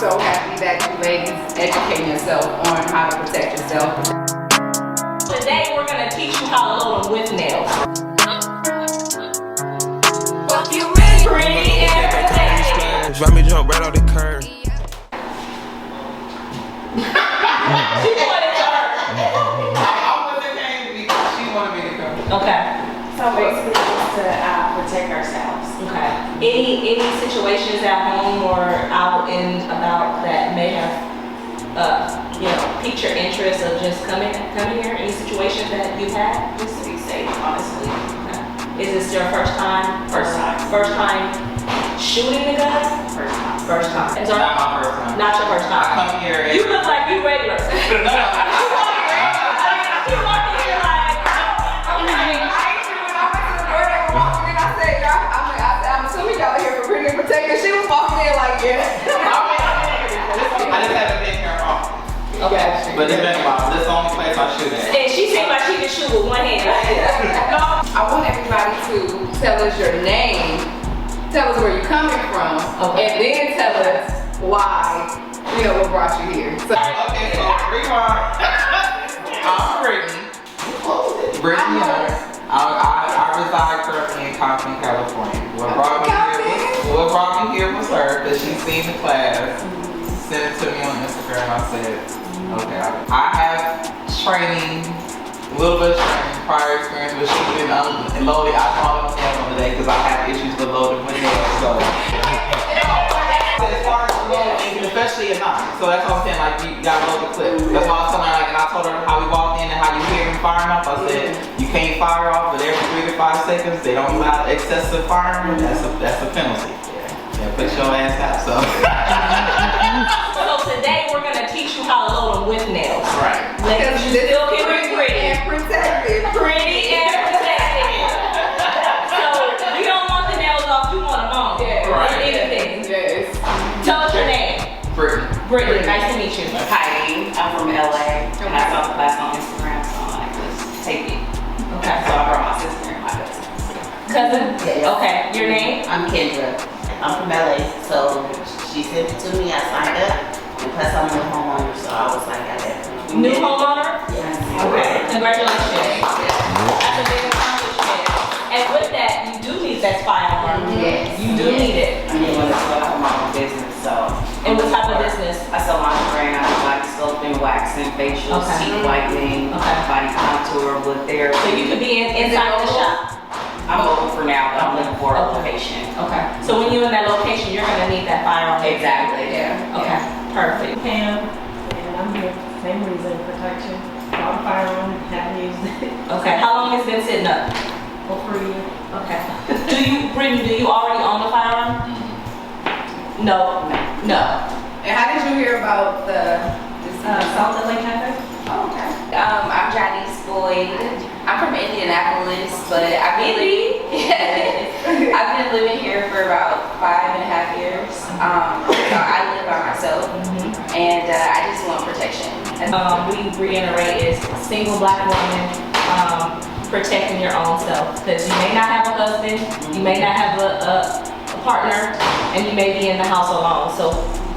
so happy that you ladies educating yourself on how to protect yourself. Today we're going to teach you how to load them with nails. Fuck you really pretty and protected. Let me jump right off the curb. She wanted to hurt. I wasn't paying because she wanted me to come. Okay. So basically just to protect ourselves. Okay. Any situations at home or out and about that may have piqued your interest of just coming here? Any situations that you've had? Just to be safe, honestly. Okay. Is this your first time? First time. First time shooting the gun? First time. First time. Not my first time. Not your first I time. come here and You look like you regular. She was walking in like, yeah. I just haven't been here often. Okay. But it's been a while. This is the only place I shoot at. And she seemed like she could shoot with one hand. I want everybody to tell us your name, tell us where you're coming from, and then tell us why, what brought you here. So, Okay, so rewind. I'm Brittany. Brittany Young. I reside currently in Compton, California. What brought me here was her, because she seen the class, sent it to me on Instagram. I said, okay. I have training, a little bit of training, prior experience with shooting and loading. I call them nails on the day because I have issues with loading with nails. So as far as loading, especially at night. So that's what I'm saying, like you gotta load the clip. That's why I was telling her, and I told her how we walked in and how you hear them firing off. I said, you can't fire off, but every 3 to 5 seconds, they don't allow excessive firing. That's a penalty. Yeah, put your ass out, so. So today we're gonna teach you how to load them with nails. Right. Because you still can be pretty. and protected. Pretty and protected. So we don't want the nails off, we want them on. Yes. Right. Anything. Yes. Tell us your name. Brittany. Brittany, nice to meet you. Heidi, I'm from LA, and I saw the class on Instagram, so I'm like, let's take it. Okay. So I brought my sister and my cousin. Cousin? Yes. Okay. Your name? I'm Kendra. I'm from LA, so she sent it to me. I signed up, and plus I'm a new homeowner, so I was like, I definitely. New homeowner? Yes. Okay. Congratulations. That's a big accomplishment. And with that, you do need that firearm. Yes. You do need it. I'm doing this for my own business, so. And what type of business? I sell lingerie, I do like sculpting, waxing, facials, Okay. teeth whitening, Okay. body contour, wood therapy. So you could be inside the shop. I'm open for now, but I'm looking for a location. Okay. So when you're in that location, you're gonna need that firearm. Exactly, yeah. Okay. Perfect. Pam. And I'm here, same reason, protection. Bought a firearm, haven't used it Okay. How long has it been sitting up? for 3 years. Okay. Brittany, do you already own the firearm? No. No. And how did you hear about this? South LA Cafe. Oh, okay. I'm Janice Boyd. I'm from Indianapolis, but I've been living here for about 5.5 years. So I live by myself, and I just want protection. We reiterate is single black woman protecting your own self, because you may not have a husband, you may not have a partner, and you may be in the house alone. So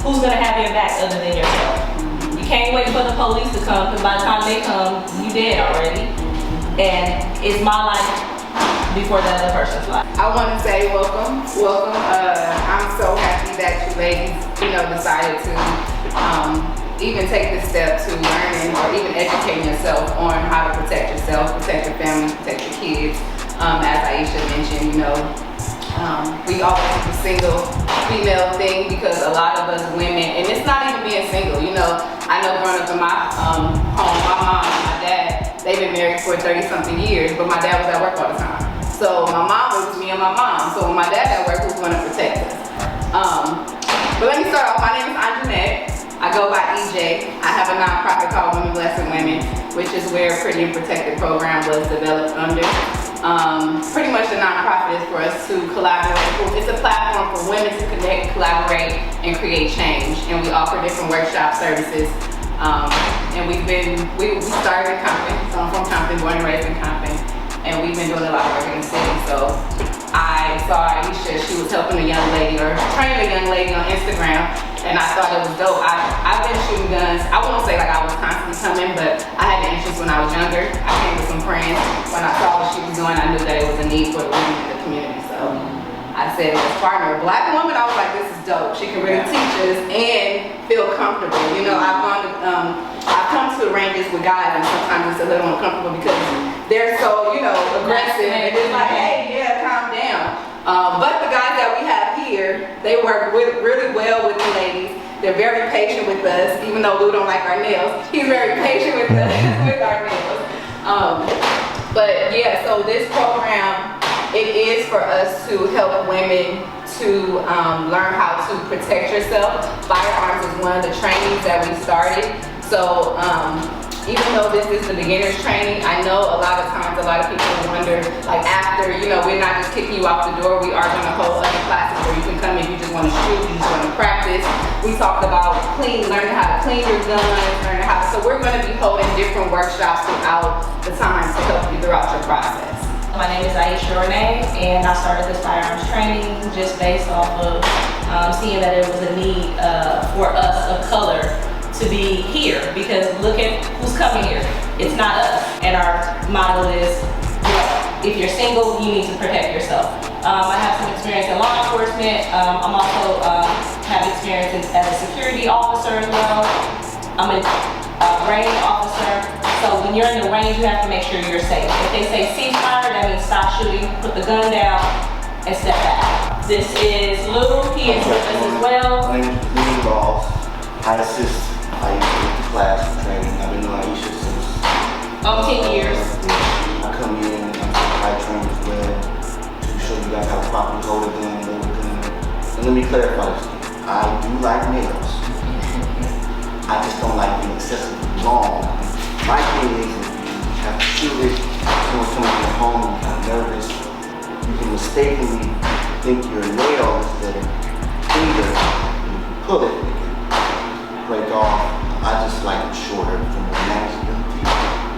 who's gonna have your back other than yourself? You can't wait for the police to come, because by the time they come, you dead already. And it's my life before the other person's life. I want to say welcome. I'm so happy that you ladies, decided to even take the step to learning or even educating yourself on how to protect yourself, protect your family, protect your kids. As Aisha mentioned, we always do the single female thing, because a lot of us women, and it's not even being single, I know growing up in my home, my mom and my dad, they've been married for 30-something years, but my dad was at work all the time. So my mom was me and my mom. So when my dad at work, who's going to protect us? But let me start off. My name is Anjanette. I go by EJ. I have a nonprofit called Women Blessing Women, which is where Pretty and Protected program was developed under. Pretty much the nonprofit is for us to collaborate. It's a platform for women to connect, collaborate, and create change. And we offer different workshop services. And we started in Compton. So I'm from Compton, born and raised in Compton. And we've been doing a lot of work in the city. So I saw Aisha, she was helping a young lady or training a young lady on Instagram. and I thought it was dope. I've been shooting guns. I won't say like I was constantly coming, but I had an interest when I was younger. I came with some friends. When I saw what she was doing, I knew that it was a need for the women in the community. So I said, as partner, a black woman, I was like, this is dope. She can really teach us and feel comfortable. You know, I've come to the ranges with guys, and sometimes it's a little uncomfortable because they're so, you know, aggressive, and it's like, hey, yeah, calm down. But the guys that we have here, they work really well with the ladies. They're very patient with us, even though Lou don't like our nails. He's very patient with us with our nails. But yeah, so this program, it is for us to help women to learn how to protect yourself. Firearms is one of the trainings that we started. So even though this is the beginner's training, I know a lot of times a lot of people wonder, like after, you know, we're not just kicking you off the door, we are gonna hold other classes where you can come if you just wanna shoot, you just wanna practice. We talked about learning how to clean your guns, so we're gonna be holding different workshops throughout the time to help you throughout your process. My name is Ashmar Firearms, and I started this firearms training just based off of seeing that it was a need for us of color to be here, because look at who's coming here. It's not us. And our motto is, if you're single, you need to protect yourself. I have some experience in law enforcement. I'm also have experience as a security officer as well. I'm a range officer. So when you're in the range, you have to make sure you're safe. If they say ceasefire, that means stop shooting, put the gun down, and step back. This is Lou. He is with us as well. My name is Lou Balls. I assist. I used to take the class for training. I've been doing Aisha since 10 years. I come in and I train as well to show you guys how to properly hold a gun, load a gun. And let me clarify this. I do like nails. I just don't like being excessively long. My thing is, if you have to shoot it, someone's coming to your home, you're kind of nervous, you can mistakenly think your nail is the finger, and you can pull it, break off. I just like it shorter for more manageability.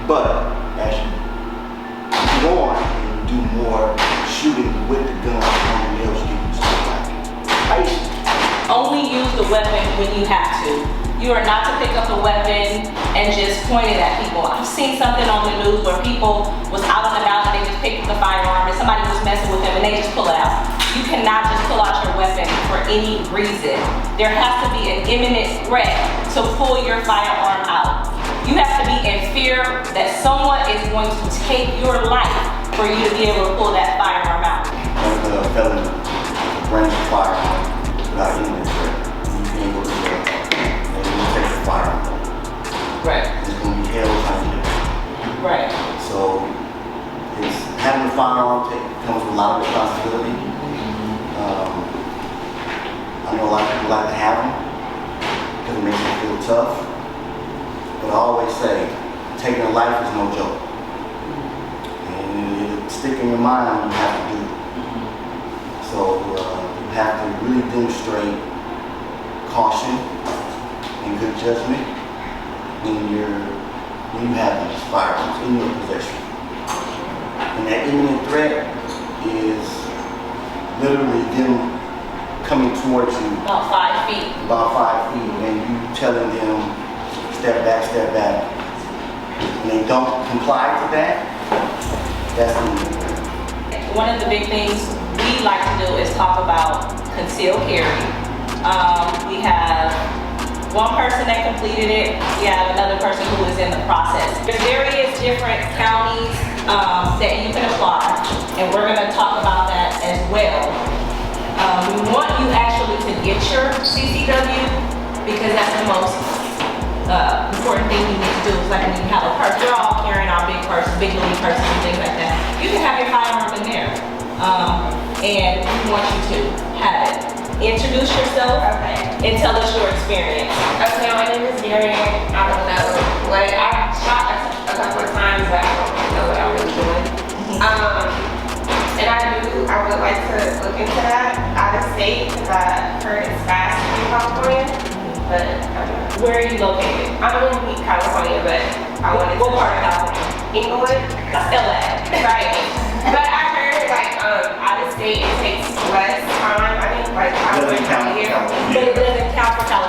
But as you go on and you do more shooting with the gun on the nails, you can still like it. Only use the weapon when you have to. You are not to pick up a weapon and just point it at people. I've seen something on the news where people was out and about and they just picked up the firearm and somebody was messing with them and they just pull it out. You cannot just pull out your weapon for any reason. There has to be an imminent threat to pull your firearm out. You have to be in fear that someone is going to take your life for you to be able to pull that firearm out. As a felon, bring the firearm without imminent threat. You can go to jail and you take the firearm. Right. It's going to be hell time to do. Right. So it's having a firearm comes with a lot of responsibility. I know a lot of people like to have them because it makes them feel tough. But I always say, taking a life is no joke. And it'll stick in your mind when you have to do it. So you have to really demonstrate caution and good judgment when you have these firearms in your possession. And that imminent threat is literally them coming towards you. About 5 feet. About 5 feet, and you telling them, step back. And they don't comply to that, that's the imminent threat. One of the big things we like to do is talk about concealed carry. We have one person that completed it. We have another person who is in the process. There's various different counties that you can apply, and we're going to talk about that as well. We want you actually to get your CCW because that's the most important thing you need to do. It's like when you have a purse, we're all carrying our big purses, big duty purses and things like that. You can have your firearm in there, and we want you to have it. Introduce yourself and tell us your experience. Okay, my name is Miriam. I don't know. Like, I've shot a couple of times, but I don't really know what I'm really doing. And I would like to look into that out of state because I heard it's fast in California. But I don't know. Where are you located? I'm in California, but I wanted to. What part of California? Inglewood. That's LA. Right. But I heard like out of state it takes less time. I think like California. But it doesn't count for California.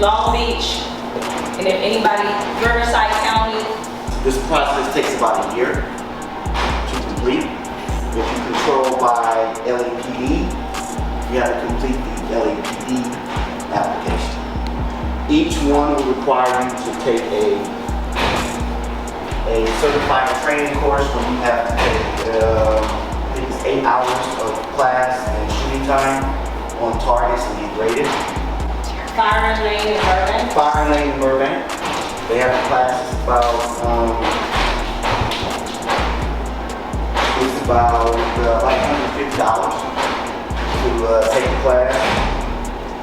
Long Beach, and if anybody, Riverside County. This process takes about a year to complete. If you control by LAPD, you have to complete the LAPD application. Each one will require you to take a certified training course where you have to take, I think it's 8 hours of class and shooting time on targets and be graded. Firing Lane in Burbank. Firing Lane in Burbank. They have a class, it's about like $150 to take the class.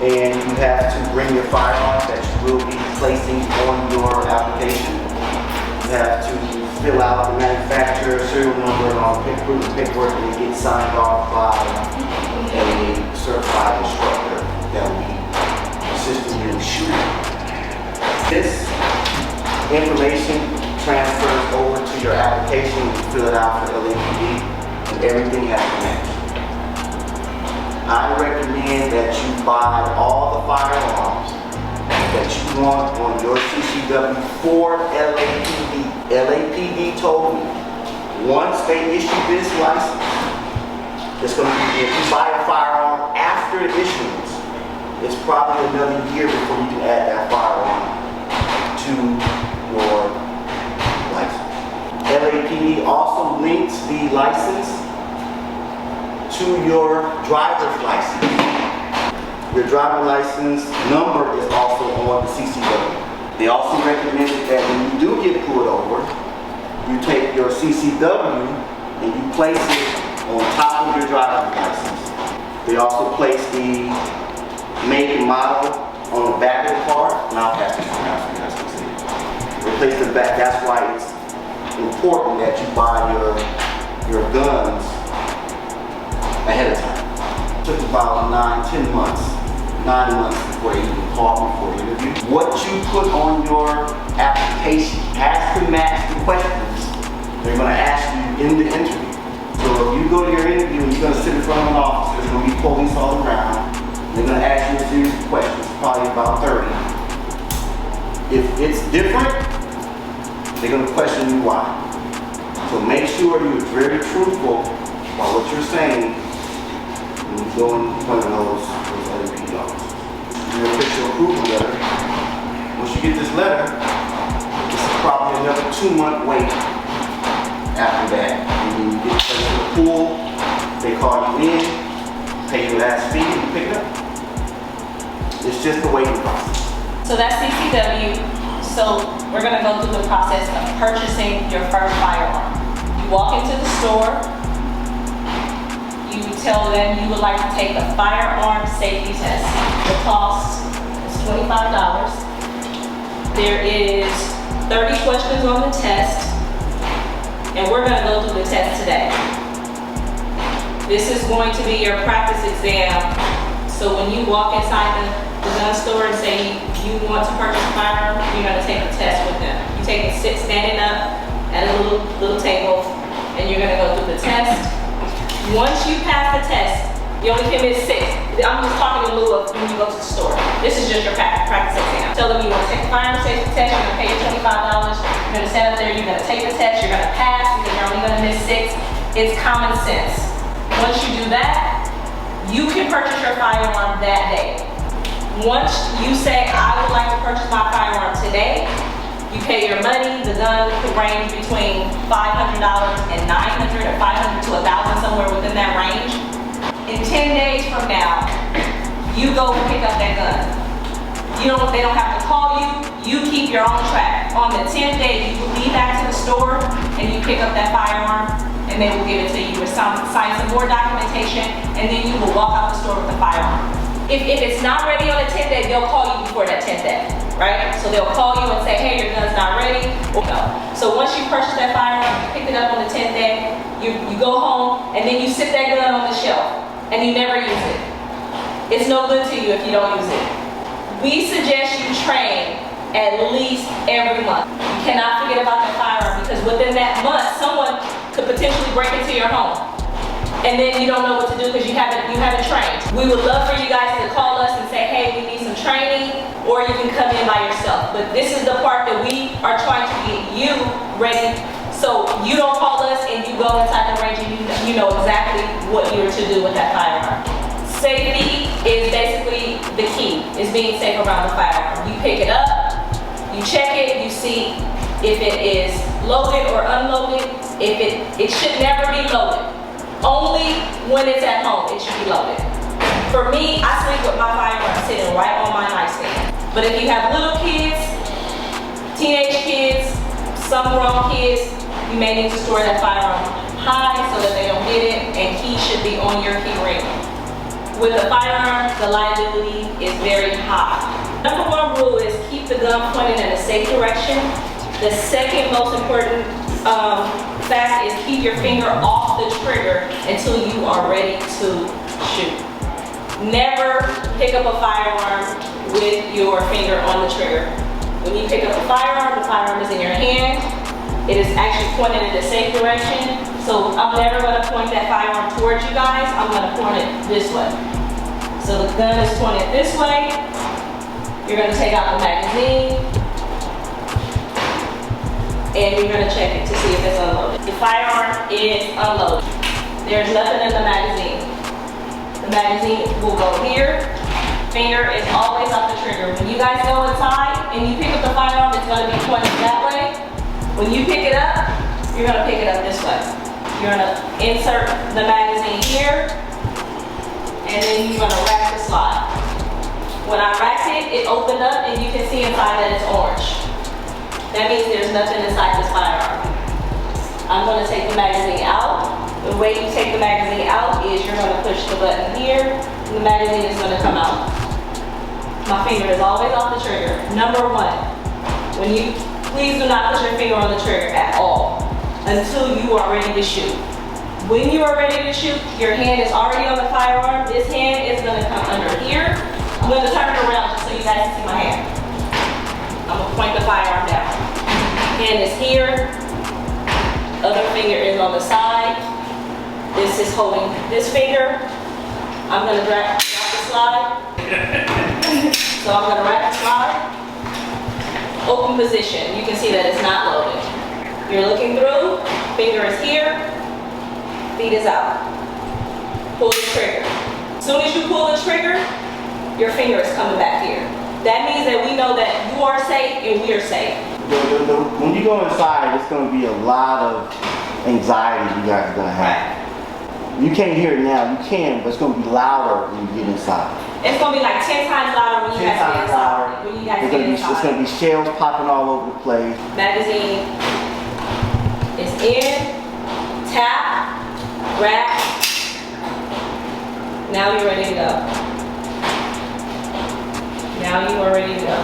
And you have to bring your firearms that you will be placing on your application. You have to fill out the manufacturer, serial number, and all the paperwork, and get signed off by a certified instructor that will be assisting you in shooting. This information transfers over to your application. You fill it out for LAPD, and everything has to match. I recommend that you buy all the firearms that you want on your CCW for LAPD. LAPD told me once they issue this license, it's going to be, if you buy a firearm after the issuance, it's probably another year before you can add that firearm to your license. LAPD also links the license to your driver's license. Your driver's license number is also on the CCW. They also recommended that when you do get pulled over, you take your CCW and you place it on top of your driver's license. They also place the make and model on the back of the car, and I'll pass this around so you guys can see it. They place the back. That's why it's important that you buy your guns ahead of time. It took about 9 months before they even called me for an interview. What you put on your application has to match the questions they're going to ask you in the interview. So if you go to your interview and you're going to sit in front of an officer, there's going to be police all around. They're going to ask you a series of questions, probably about 30. If it's different, they're going to question you why. So make sure you're very truthful about what you're saying when you go in front of those LAPD officers. Your official approval letter. Once you get this letter, it's probably another 2-month wait after that. And then you get placed in the pool, they call you in, pay your last fee, and you pick it up. It's just a waiting process. So that's CCW. So we're gonna go through the process of purchasing your first firearm. You walk into the store, you tell them you would like to take a firearm safety test. The cost is $25. There is 30 questions on the test, and we're gonna go through the test today. This is going to be your practice exam. So when you walk inside the gun store and say you want to purchase a firearm, you're gonna take a test with them. You take a sit standing up at a little table, and you're gonna go through the test. Once you pass the test, you only commit 6. I'm just talking in lieu of when you go to the store. This is just your practice exam. Tell them you want to take a firearm safety test, you're gonna pay your $25, you're gonna stand up there, you're gonna take the test, you're gonna pass because you're only gonna miss 6. It's common sense. Once you do that, you can purchase your firearm that day. Once you say, I would like to purchase my firearm today, you pay your money. The gun could range between $500 and $900 or $500 to $1,000, somewhere within that range. In 10 days from now, you go pick up that gun. They don't have to call you. You keep your own track. On the 10th day, you will be back to the store and you pick up that firearm, and they will give it to you with sign some more documentation, and then you will walk out the store with the firearm. If it's not ready on the 10th day, they'll call you before that 10th day, right? So they'll call you and say, hey, your gun's not ready, or no. So once you purchase that firearm, you pick it up on the 10th day, you go home, and then you sit that gun on the shelf, and you never use it. It's no good to you if you don't use it. We suggest you train at least every month. You cannot forget about that firearm, because within that month, someone could potentially break into your home. And then you don't know what to do because you haven't trained. We would love for you guys to call us and say, hey, we need some training. or you can come in by yourself. But this is the part that we are trying to get you ready, so you don't call us and you go inside the range and you know exactly what you're to do with that firearm. Safety is basically the key, is being safe around the firearm. You pick it up, you check it, you see if it is loaded or unloaded. If it should never be loaded. Only when it's at home, it should be loaded. For me, I sleep with my firearm sitting right on my nightstand. But if you have little kids, teenage kids, some grown kids, you may need to store that firearm high so that they don't get it, and key should be on your key ring. With a firearm, the liability is very high. Number one rule is keep the gun pointed in a safe direction. The second most important fact is keep your finger off the trigger until you are ready to shoot. Never pick up a firearm with your finger on the trigger. When you pick up the firearm is in your hand. It is actually pointed in a safe direction. So I'm never going to point that firearm towards you guys. I'm going to point it this way. So the gun is pointed this way. You're going to take out the magazine. And you're going to check it to see if it's unloaded. The firearm is unloaded. There's nothing in the magazine. The magazine will go here. Finger is always off the trigger. When you guys go inside and you pick up the firearm, it's going to be pointed that way. When you pick it up, you're going to pick it up this way. You're going to insert the magazine here, and then you're going to rack the slide. When I racked it, it opened up and you can see inside that it's orange. That means there's nothing inside this firearm. I'm going to take the magazine out. The way you take the magazine out is you're going to push the button here, and the magazine is going to come out. My finger is always off the trigger. Number one, please do not push your finger on the trigger at all until you are ready to shoot. When you are ready to shoot, your hand is already on the firearm. This hand is going to come under here. I'm going to turn it around just so you guys can see my hand. I'm going to point the firearm down. Hand is here. Other finger is on the side. This is holding this finger. I'm going to drop the slide. So I'm going to wrap the slide. Open position. You can see that it's not loaded. You're looking through. Finger is here. Feet is out. Pull the trigger. As soon as you pull the trigger, your finger is coming back here. That means that we know that you are safe and we are safe. When you go inside, it's going to be a lot of anxiety you guys are going to have. You can't hear it now. You can, but it's going to be louder when you get inside. It's going to be like 10 times louder when you guys get inside. When you guys get inside. It's going to be shells popping all over the place. Magazine is in, tap, wrap. Now you're ready to go. Now you are ready to go,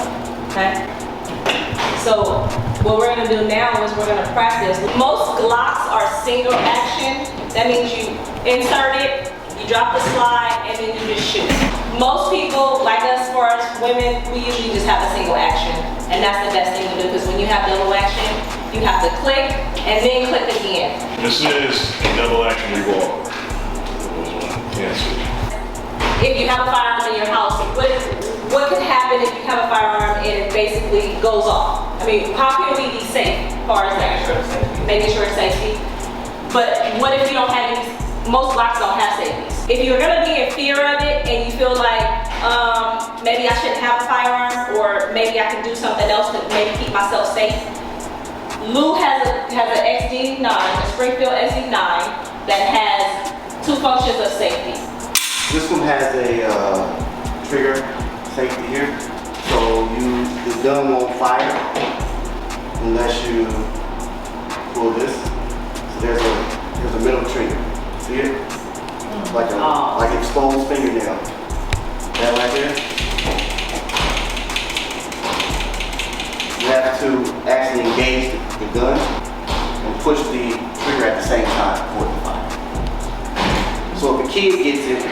okay? So what we're gonna do now is we're gonna practice. Most Glocks are single action. That means you insert it, you drop the slide, and then you just shoot. Most people, like us, for us women, we usually just have a single action. And that's the best thing to do, because when you have double action, you have to click and then click again. This is a double action revolver. Yes. If you have a firearm in your house, what could happen if you have a firearm and it basically goes off? I mean, how can we be safe as far as that? Making sure it's safety. But what if you don't have any? Most Glocks don't have safeties. If you're gonna be in fear of it and you feel like maybe I shouldn't have a firearm, or maybe I can do something else to maybe keep myself safe, Lou has an XD9, a Springfield XD9 that has two functions of safety. This one has a trigger safety here, so the gun won't fire unless you pull this. So there's a middle trigger. See it? Like exposed fingernail. That right there. You have to actually engage the gun and push the trigger at the same time for it to fire. So if a kid gets it,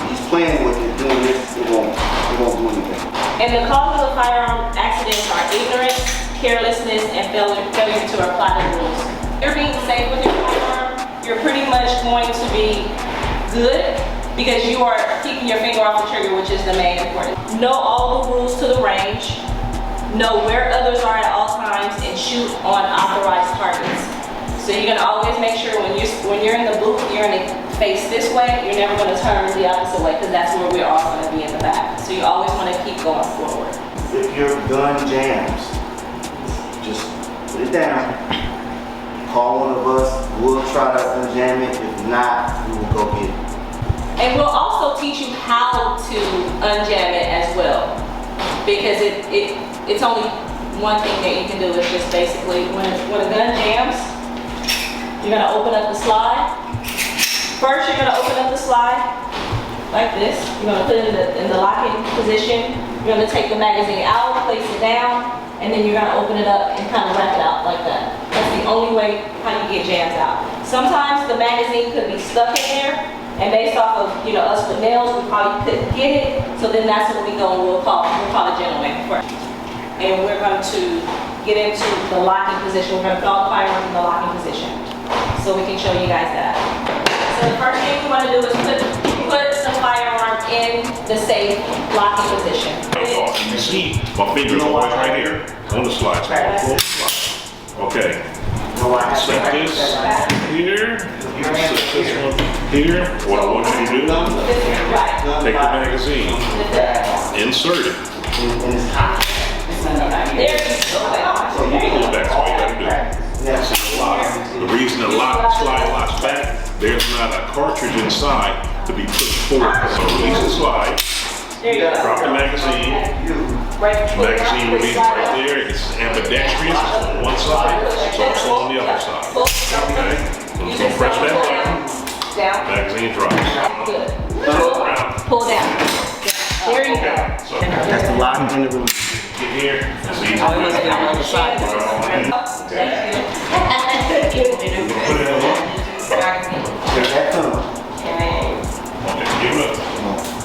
he's playing with it, doing this, it won't do anything. And the causes of firearm accidents are ignorance, carelessness, and failure to apply the rules. If you're being safe with your firearm, you're pretty much going to be good because you are keeping your finger off the trigger, which is the main important. Know all the rules to the range, know where others are at all times, and shoot on authorized targets. So you're gonna always make sure when you're in the booth, you're gonna face this way, you're never gonna turn the opposite way, because that's where we're all gonna be in the back. So you always wanna keep going forward. If your gun jams, just put it down. Call one of us, we'll try to unjam it. If not, we will go get it. And we'll also teach you how to unjam it as well, because it's only one thing that you can do. Is just basically when a gun jams, you're gonna open up the slide. First, you're gonna open up the slide like this. You're gonna put it in the locking position. You're gonna take the magazine out, place it down, and then you're gonna open it up and kind of wrap it out like that. That's the only way how you get jams out. Sometimes the magazine could be stuck in there, and based off of us with nails, we probably couldn't get it. So then that's when we go and we'll call a gentleman first. And we're going to get into the locking position. We're going to put all the firearms in the locking position, so we can show you guys that. So the first thing we want to do is put the firearm in the safe locking position. You see, my finger's always right here on the slide. Okay. Set this here. Set this one here. What I want you to do, take the magazine, insert it. There you go. Pull back, that's all you gotta do. The reason the slide locks back, there's not a cartridge inside to be pushed forward. So release the slide, drop the magazine. Magazine release right there. It's ambidextrous. It's on one side, it's also on the other side. Okay? So press that button. Magazine drops. Good. Pull down. There you go. So That's the lock and the release. get here. It's easy. Thank you. Put it in the lock. There's that thumb. Okay, give it up.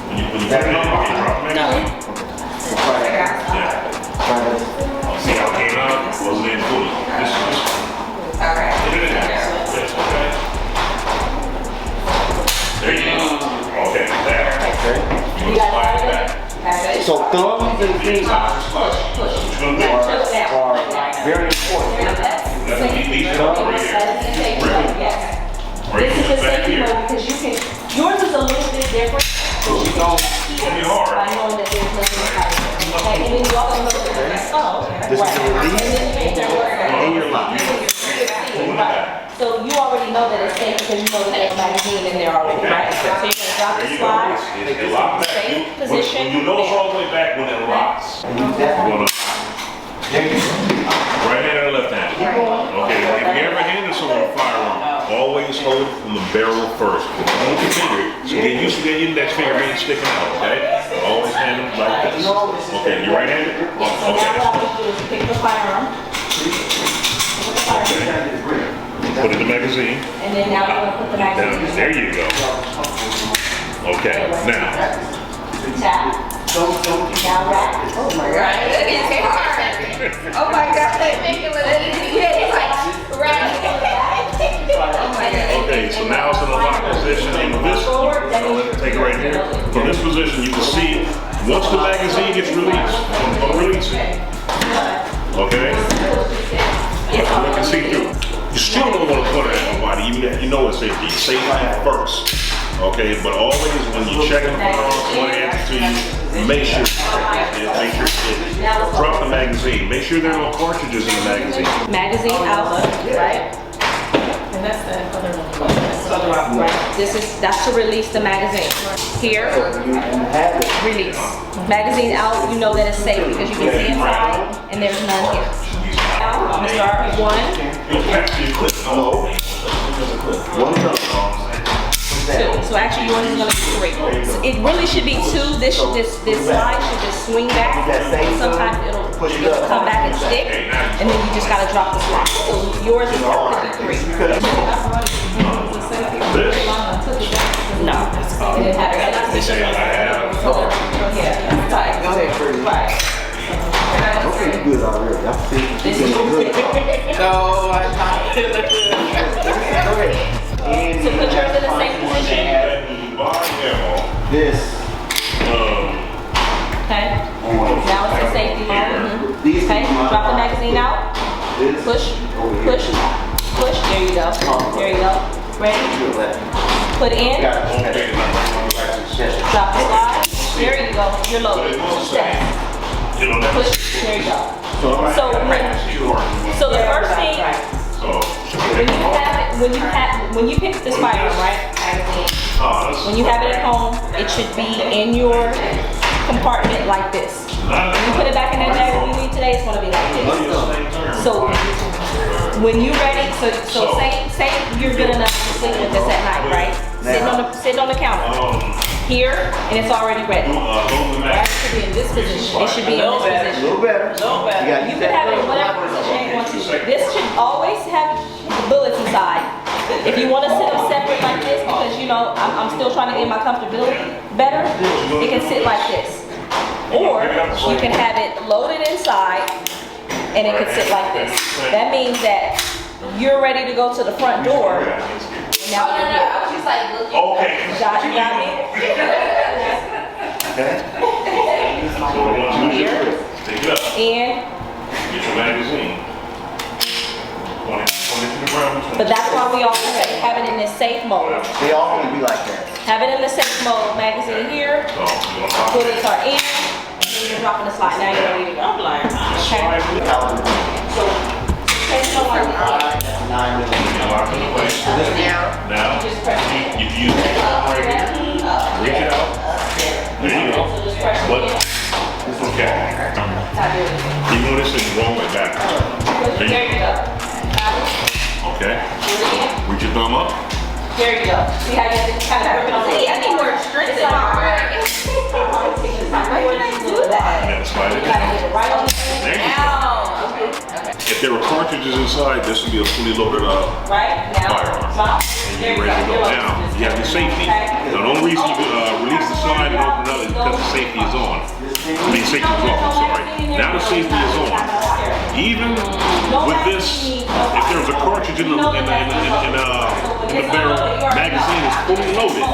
When you put it in, you drop the magazine. Yeah. See how it came out? Wasn't in fully. This is Okay. put it in there. Yes, okay. There you go. Okay, there. You want to slide it back. So thumbs and fingers are What you gonna do? very important. That's what these are right here. Right This is here, the back safety here. mode because yours is a little bit different. It's gonna be hard. By knowing that there's nothing inside. Okay, and then you also know that This is the release and then you make that work. and your lock. Right. So you already know that it's safe because you know that there's a magazine in there already, right? So you're gonna drop There the you go. slide. It locks back. Safe When position. you know it's all the way back when it locks. And you definitely, there you go. Right hand or left hand? Okay, if you ever handle someone a firearm, always hold from the barrel first. Hold your finger. So get used to the index finger being sticking out, okay? Always hand them like this. Okay, you right-handed? So now what Okay. I want you to do is pick the firearm. Put in the magazine. And then now you're gonna put the magazine. Down, there you go. Okay, now, Tap. Now wrap. Oh my God. That is hard. Oh my God. They make it look easy. Yeah, it's like, right. Oh my God. okay, so now it's in the lock position. In this, take it right here. From this position, you can see, once the magazine gets released, I'm gonna release it. Okay? You can see through. You still don't want to put it at nobody, even if you know it's safety. Safety first. Okay, but always when you're checking the firearm, someone hands it to you, make sure drop the magazine. Make sure there are no cartridges in the magazine. Magazine out, right? And that's the other one. Right. That's to release the magazine. Here, You have it. release. Magazine out, you know that it's safe because you can see inside and there's none here. Now, I'm gonna start one, One thumb. two. So actually yours is gonna be three. So it really should be two. This slide should just swing back. Sometimes it'll come back and stick, and then you just gotta drop the slide. So yours is gonna be three. No, it didn't have that position. Yeah, tight. Go ahead. Right. Okay, you good already. I see you getting good. So I thought it looked good. Go ahead. So put yours in the same position. Body ammo. push, push, there you go. There you go. Ready? Put in, drop the slide. There you go. You're loaded. 2 steps. Push, there you go. So the first thing, when you pick this firearm, right? When you have it at home, it should be in your compartment like this. When you put it back in that bag when you leave today, it's gonna be like this. So when you're ready, so say you're good enough to sleep with this at night, right? Sitting on the counter. Here, and it's already ready. Right? It should be in this position. It should be in this position. A little better. You can have it in whatever position you want to. This should always have the bullets inside. If you want to sit them separate like this, because you know I'm still trying to get my comfortability better, it can sit like this. Or you can have it loaded inside, and it can sit like this. That means that you're ready to go to the front door. Now you're here. I was just like looking. Okay. You got me? Here. Take it up. And, Get your magazine. Point it to the ground. but that's why we always have it in this safe mode. They all gonna be like that. Have it in the safe mode. Magazine here. Bullets are in. And then you're dropping the slide. Now you're ready to go. I'm like, Okay. So, take it on like this. 9 millimeters. Lock it in place. Now, Just press it. if you right here, reach it out. There you go. So just press it What? in. Okay. You know this is wrong with back. There you go. Okay. Put it in. Reach your thumb up. There you go. See how you have to kind of work it on the See, I need more strength in my arm. Why can I do that? And then slide it You gotta down. get it right on the There you go. Ow. Okay. If there were cartridges inside, this would be a fully loaded up. right now. Firearm. Stop. And There you're you ready to go. go. Now, you have your safety. Now, the only reason you release the slide and open it up is because the safety is on. I mean, safety is off, I'm sorry. Now the safety is on. Even with this, if there was a cartridge in the barrel, magazine is fully loaded.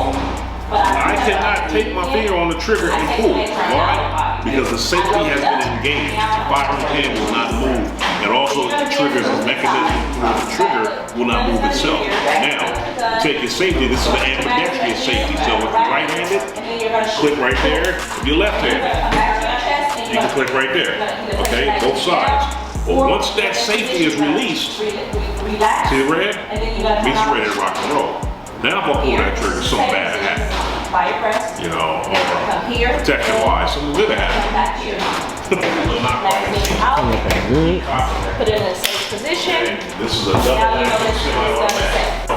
I cannot take my finger on the trigger and pull. Why? Because the safety has been engaged. The firearm pin will not move. And also the trigger's mechanism for the trigger will not move itself. Now, take your safety. This is the ambidextrous safety. So if you're right-handed, click right there. If you're left-handed, you can click right there. Okay, both sides. But once that safety is released, see the red? Means you're ready to rock and roll. Now if I pull that trigger, something bad happens. Fire press. You know, Come here. protection wise, something good Come happens. back here. Will not quite Magazine out. Put it in a safe position. This is a double Now you know action this is done safe.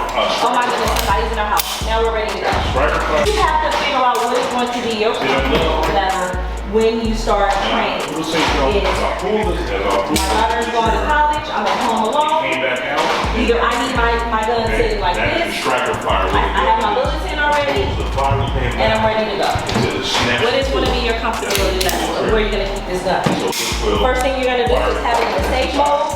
Oh my goodness, somebody's in our house. Now we're ready to go. Striker fire. You have to figure out what is going to be your comfortable level when you start training. We'll say, as I pull this, My daughter's going to college, I'm at home alone. came back out. Either I need my gun sitting like That is the this, striker fire. I have my bullets in already, The fire came and I'm back. ready to go. It is snap. What is going to be your comfortability level of where you're going to keep this gun? So this will- First thing you're going to do is have it in the safe mode.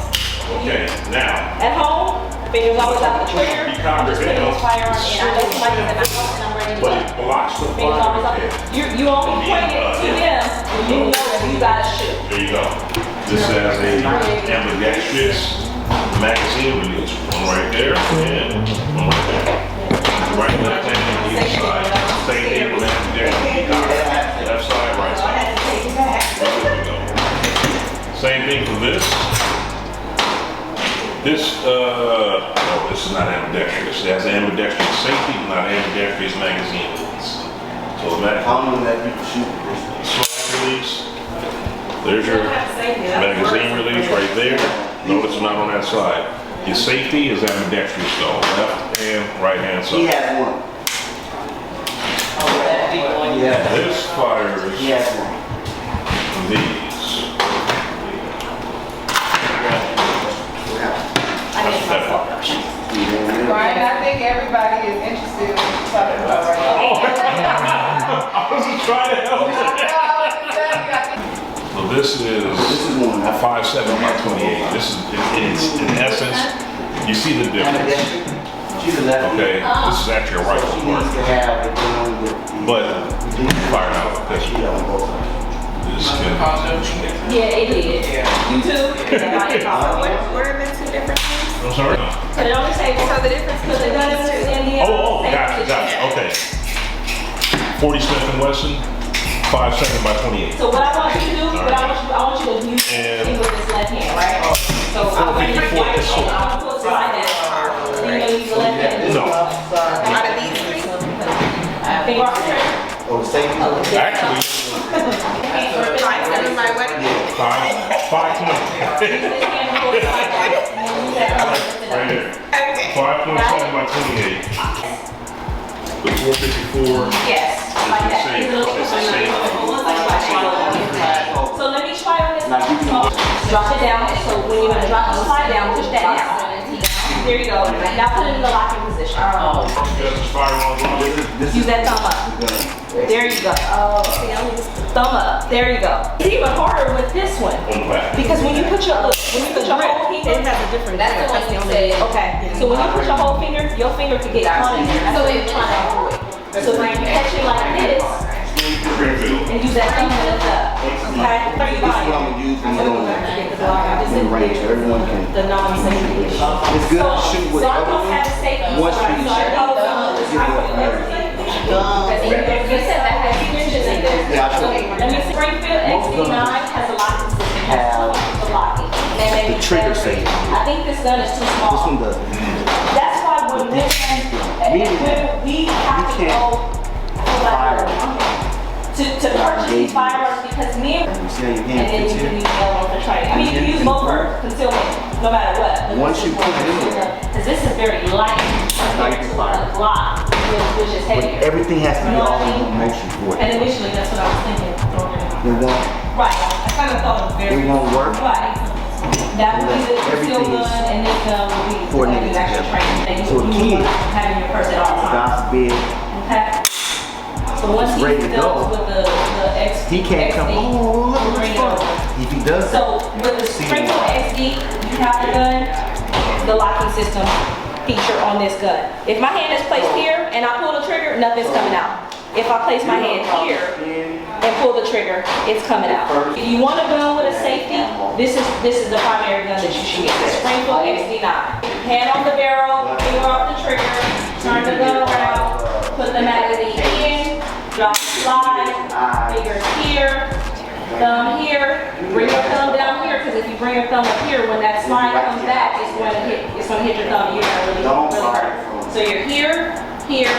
Okay, now, At home, fingers always out the trigger. I'm just putting this firearm in. I know somebody's in the house and I'm ready to but go. it blocks the Fingers always out. fire. You only point it to them when you know that you gotta shoot. There you go. This has a ambidextrous magazine release. One right there and one right there. Right left hand on the inside. Same thing with ambidextrous. Left side, right side. There we go. Same thing for this. This, no, this is not ambidextrous. It has ambidextrous safety, not ambidextrous magazine release. So that How many let people shoot this? slide release. There's your magazine release right there. Notice it's not on that side. Your safety is ambidextrous though. Left hand, right hand He side. has one. Yeah. This fires He has one. these. I need my phone. Brian, I think everybody is interested in what you're talking about right now. I was just trying to help. So this is This is one. 5.7 by 28. This is, it's in essence, you see the difference. She's a lefty. Okay, this is actually a She rifle needs part, to have it done with the. but fired out with She pistol. on both sides. This can, Yeah, it did. You too? What are the two different things? I'm sorry? But it only says, so the difference between the gun is in the. Oh, gotcha, okay. 40 Smith & Wesson, 5 by 28. So what I want you to do, I want you to use And- with this left hand, right? So I'm going to 454 is short. I'm going to put it like that. So you're going to use the left hand. No, Out of these three? Finger off the trigger. Oh, the same. actually, Five, seven by what? 5.20. Use this hand to pull it like that. And then use that other to lift it up. Right there. Okay. 5.7 by 28. The 454. Yes, like that. It's the same. It's the same. So let me try on this. Drop it down. So when you're gonna drop the slide down, push that down. There you go. Now put it in the locking position. Use that thumb up. There you go. Thumb up. There you go. It's even harder with this one On the back. because when you put your whole finger, It has a different. That's the one you said. okay. So when you put your whole finger, your finger could get caught in there. That's what you're trying to avoid. So when you catch it like this and use that thumb to lift up. Okay. This is what I'm gonna use when you're in range, so everyone can. The non-safety issue. It's good to shoot with So I other don't have ones. safety. Once you So I don't know. You said that has dimensions in there. Yeah, I told you. Let me see. Springfield XD9 has a locking system. It has two options for locking. They may be The trigger better. safety. I think this gun is too This small. one does. That's why when we have to go Fire. to purchase these firearms because me and You see how your then hand you fits can in? use the other one for training. I mean, you can use both for concealment, no matter what. But Once this you is put one it in for there. because this is very light compared to a Glock, which is But heavier. everything has to be all in one motion for And it. initially, that's what I was thinking. It won't, Right, I kind of thought it was very. it won't work. Right. That would be the concealed Everything is gun, and this gun would be coordinated the actual together. training. That So a you kid, want to have in your purse at all times. God forbid, Okay. So once It's he ready to does go. with the X, he can't come, XD, oh, look bring it what's over. fun. If he does that, So with the Springfield XD, you have the gun, the locking system feature on this gun. If my hand is placed here and I pull the trigger, nothing's coming out. If I place my hand here and pull the trigger, it's coming out. If you want a gun with a safety, this is the primary gun that you should get. The Springfield XD9. Hand on the barrel, finger off the trigger, turn the gun around, put the magazine in, drop the slide, finger here, thumb here, bring your thumb down here, because if you bring your thumb up here, when that slide comes back, it's going to hit your thumb. You're going to really hurt. So you're here, here,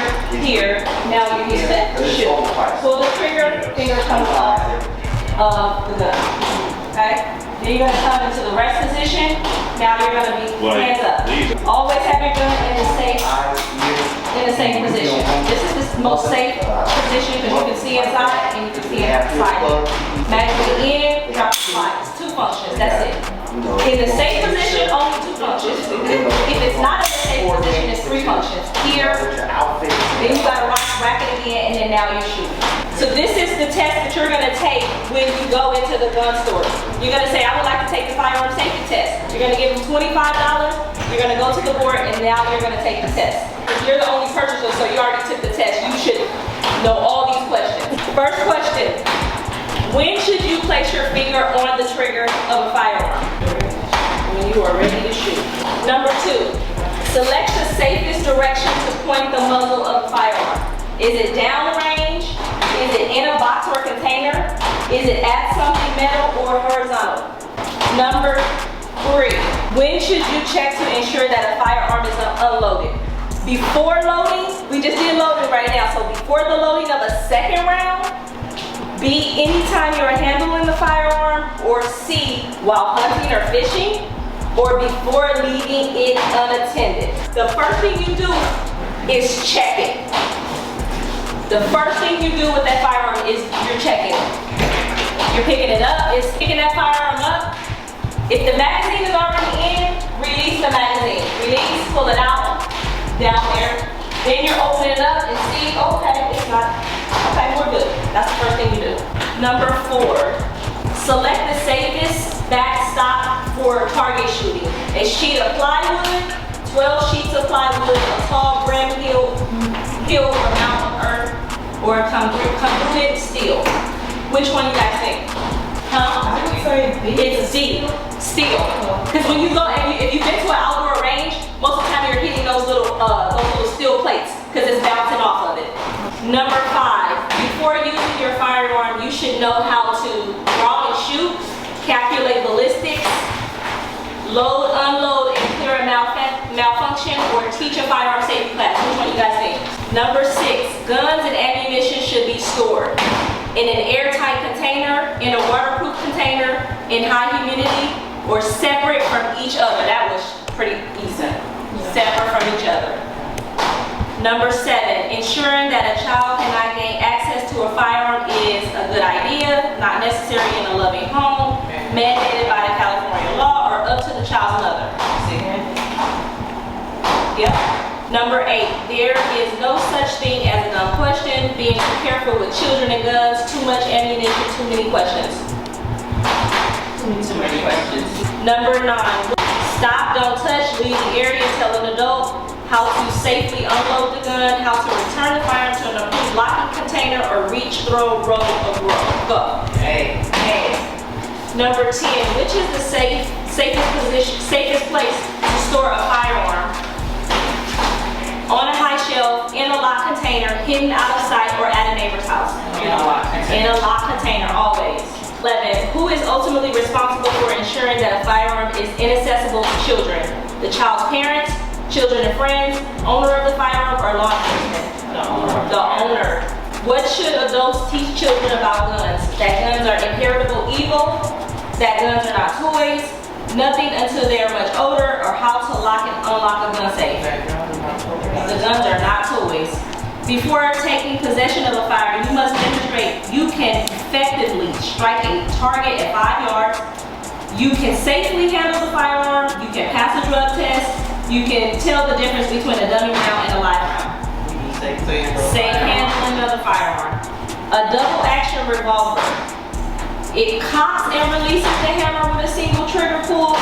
here. Now you're here. Shoot. Pull the trigger, finger comes off of the gun. Okay? Then you're going to come into the rest position. Now you're going to be hands up. Always have your gun in the same position. This is the most safe position because you can see inside and you can see outside. Magazine in, drop the slide. It's two functions. That's it. In the safe position, only two functions. If it's not in the safe position, it's three functions. Here, then you gotta rack it again, and then now you're shooting. So this is the test that you're gonna take when you go into the gun store. You're gonna say, I would like to take the firearm safety test. You're gonna give them $25. You're gonna go to the board, and now you're gonna take the test. You're the only purchaser, so you already took the test. You should know all these questions. First question. When should you place your finger on the trigger of a firearm? When you are ready to shoot. Number 2, select the safest direction to point the muzzle of the firearm. Is it downrange? Is it in a box or container? Is it at something metal or horizontal? Number 3, when should you check to ensure that a firearm is unloaded? Before loading, we just did loading right now, so before the loading of a second round, B, anytime you're handling the firearm, or C, while hunting or fishing, or before leaving it unattended. The first thing you do is check it. The first thing you do with that firearm is you're checking it. You're picking it up, it's picking that firearm up. If the magazine is already in, release the magazine. Release, pull it out, down there. Then you're opening it up and see, okay, it's not, okay, we're good. That's the first thing you do. Number 4, select the safest backstop for target shooting. A sheet of plywood, 12 sheets of plywood, a tall brim hill or mountain earth, or a congruent steel. Which one you guys think? I would say B. It's D, steel. Because when you go, if you've been to an outdoor range, most of the time you're hitting those little steel plates because it's bouncing off of it. Number 5, before using your firearm, you should know how to draw and shoot, calculate ballistics, load, unload, and clear a malfunction, or teach a firearm safety class. Which one you guys think? Number 6, guns and ammunition should be stored in an airtight container, in a waterproof container, in high humidity, or separate from each other. That was pretty easy. Separate from each other. Number 7, ensuring that a child cannot gain access to a firearm is a good idea, not necessary in a loving home, mandated by the California law, or up to the child's mother. Yep. Number 8, there is no such thing as a gun question, being too careful with children and guns, too much ammunition, too many questions. Too many questions. Number 9, stop, don't touch, leave the area, tell an adult how to safely unload the gun, how to return the firearm to an approved locking container, or reach, throw, roll, or go. Hey. Number 10, which is the safest place to store a firearm? On a high shelf, in a locked container, hidden out of sight, or at a neighbor's house? In a locked container. In a locked container, always. 11, who is ultimately responsible for ensuring that a firearm is inaccessible to children? The child's parents, children and friends, owner of the firearm, or law enforcement? The owner. What should adults teach children about guns? That guns are inheritable evil, that guns are not toys, nothing until they are much older, or how to lock and unlock a gun safe. The guns are not toys. Before taking possession of a firearm, you must demonstrate you can effectively strike a target at 5 yards, you can safely handle the firearm, you can pass a drug test, you can tell the difference between a dummy round and a live round. Safe handling of the firearm. A double action revolver. It cocks and releases the hammer with a single trigger pull.